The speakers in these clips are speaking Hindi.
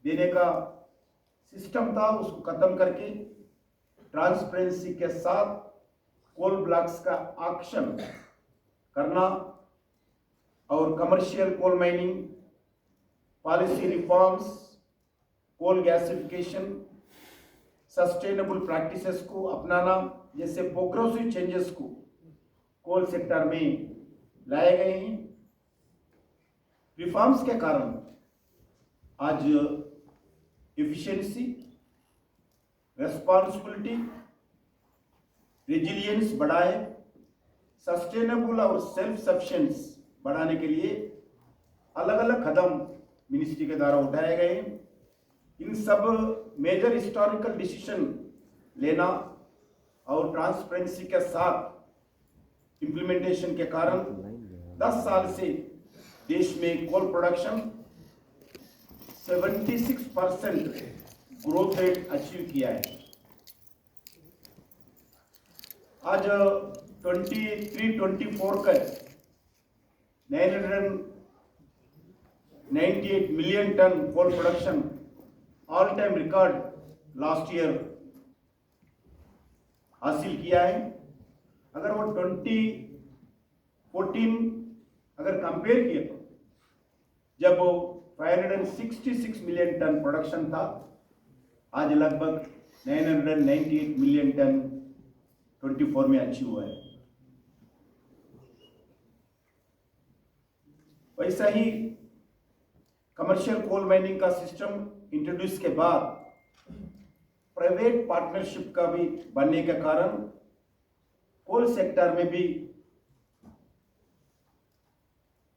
देने का सिस्टम था, उसको खत्म करके ट्रांसपेरेंसी के साथ कोल ब्लॉक्स का ऑक्शन करना और commercial coal mining policy reforms, coal gasification, sustainable practices को अपनाना जैसे प्रोग्रेसिव चेंजेस को कोल सेक्टर में लाए गए हैं। रिफॉर्म्स के कारण आज एफिशिएंसी, रेस्पॉन्सिबिलिटी, रेजिलियंस बढ़ा है। सस्टेनेबल और सेल्फ सफिशिएंस बढ़ाने के लिए अलग अलग कदम मिनिस्ट्री के द्वारा उठाए गए हैं। इन सब मेजर हिस्टोरिकल डिसीजन लेना और ट्रांसपेरेंसी के साथ इम्प्लीमेंटेशन के कारण 10 साल से देश में coal production 76% growth rate achieve किया है। आज 23-24 का 998 million ton coal production all time record last year हासिल किया है। अगर वो 2014 अगर कंपेयर किए तो जब वो 566 मिलियन टन प्रोडक्शन था, आज लगभग 998 मिलियन टन 24 में अचीव हुआ है। वैसा ही कमर्शियल कोल माइनिंग का सिस्टम इंट्रोड्यूस के बाद प्राइवेट पार्टनरशिप का भी बनने के कारण कोल सेक्टर में भी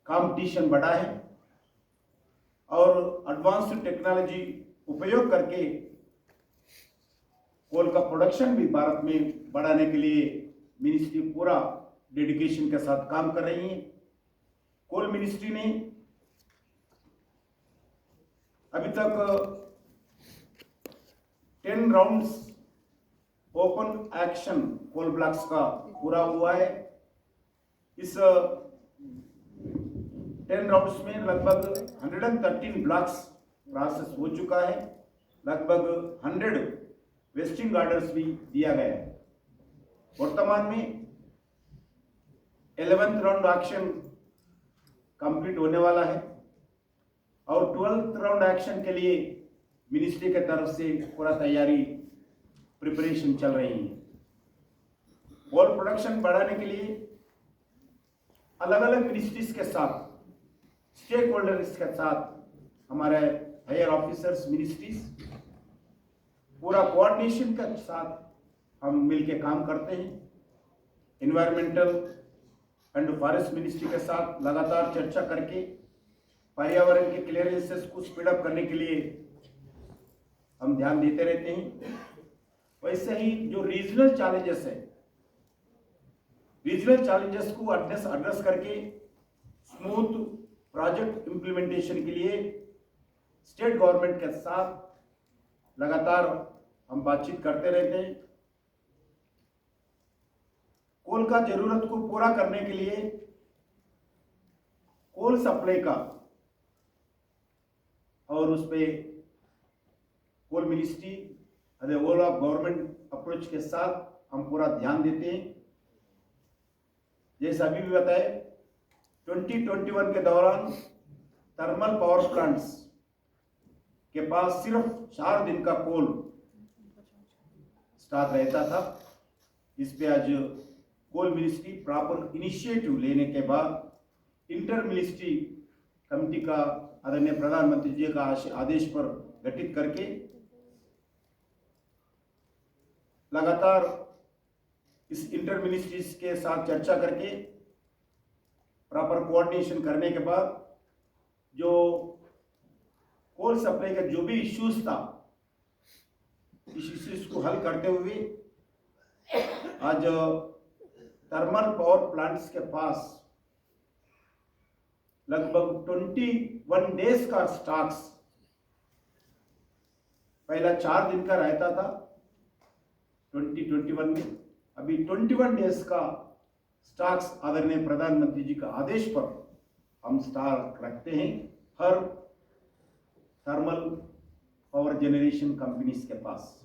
कंपटीशन बढ़ा है और एडवांस्ड टेक्नोलॉजी उपयोग करके कोल का प्रोडक्शन भी भारत में बढ़ाने के लिए मिनिस्ट्री पूरा डेडिकेशन के साथ काम कर रही है। कोल मिनिस्ट्री ने अभी तक 10 rounds open auction coal blocks का पूरा हुआ है। इस 10 राउंड्स में लगभग 113 ब्लॉक्स प्रोसेस हो चुका है। लगभग 100 वेस्टिंग ऑर्डर्स भी दिया गया है। वर्तमान में 11th राउंड एक्शन कंप्लीट होने वाला है और 12th राउंड एक्शन के लिए मिनिस्ट्री के तरफ से पूरा तैयारी प्रिपरेशन चल रही है। कोल प्रोडक्शन बढ़ाने के लिए अलग अलग मिनिस्ट्रीज के साथ, स्टेक होल्डर्स के साथ हमारे हायर ऑफिसर्स मिनिस्ट्रीज पूरा कोऑर्डिनेशन के साथ हम मिलके काम करते हैं। एनवायरमेंटल एंड फॉरेस्ट मिनिस्ट्री के साथ लगातार चर्चा करके पर्यावरण के क्लियरेंसेस को स्पीड अप करने के लिए हम ध्यान देते रहते हैं। वैसे ही जो रीजनल चैलेंजेस है, रीजनल चैलेंजेस को एड्रेस करके स्मूथ प्रोजेक्ट इंप्लीमेंटेशन के लिए स्टेट गवर्नमेंट के साथ लगातार हम बातचीत करते रहते हैं। कोल का जरूरत को पूरा करने के लिए कोल सप्लाई का और उस पे coal ministry whole of government approach के साथ हम पूरा ध्यान देते हैं। जैसे अभी भी बताए 2021 के दौरान थर्मल पावर प्लांट्स के पास सिर्फ 4 दिन का कोल स्टॉक रहता था। इस पे आज कोल मिनिस्ट्री प्रॉपर इनिशिएटिव लेने के बाद इंटर मिनिस्ट्री कमेटी का आदरणीय प्रधानमंत्री जी का आदेश पर गठित करके लगातार इस इंटर मिनिस्ट्रीज के साथ चर्चा करके प्रॉपर कोऑर्डिनेशन करने के बाद जो कोल सप्लाई का जो भी इश्यूज था, इस इश्यूज को हल करते हुए आज थर्मल पावर प्लांट्स के पास लगभग 21 डेज का स्टॉक्स, पहला 4 दिन का रहता था 2021 में, अभी 21 डेज का स्टॉक्स आदरणीय प्रधानमंत्री जी का आदेश पर हम स्टॉक रखते हैं। हर थर्मल पावर जनरेशन कंपनीज के पास।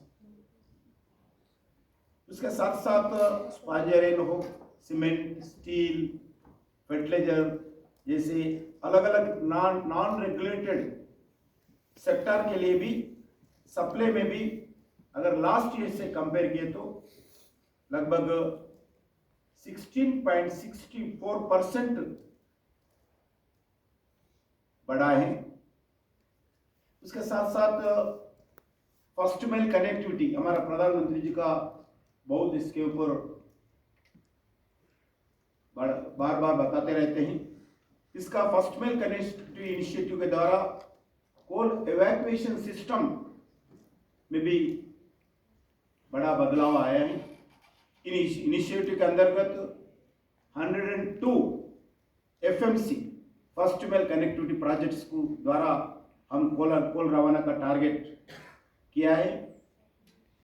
उसके साथ साथ स्पाइजरेन हो, सीमेंट, स्टील, फर्टिलाइजर जैसे अलग अलग नॉन रेगुलेटेड सेक्टर के लिए भी सप्लाई में भी अगर लास्ट ईयर से कंपेयर किए तो लगभग 16.64% बढ़ा है। उसके साथ साथ फर्स्ट माइल कनेक्टिविटी, हमारा प्रधानमंत्री जी का बहुत इसके ऊपर बार बार बताते रहते हैं। इसका फर्स्ट माइल कनेक्टिविटी इनिशिएटिव के द्वारा कोल एवैक्यूएशन सिस्टम में भी बड़ा बदलाव आया है। इनिशिएटिव के अंतर्गत 102 FMC first mile connectivity projects को द्वारा हम कोल रवाना का टारगेट किया है।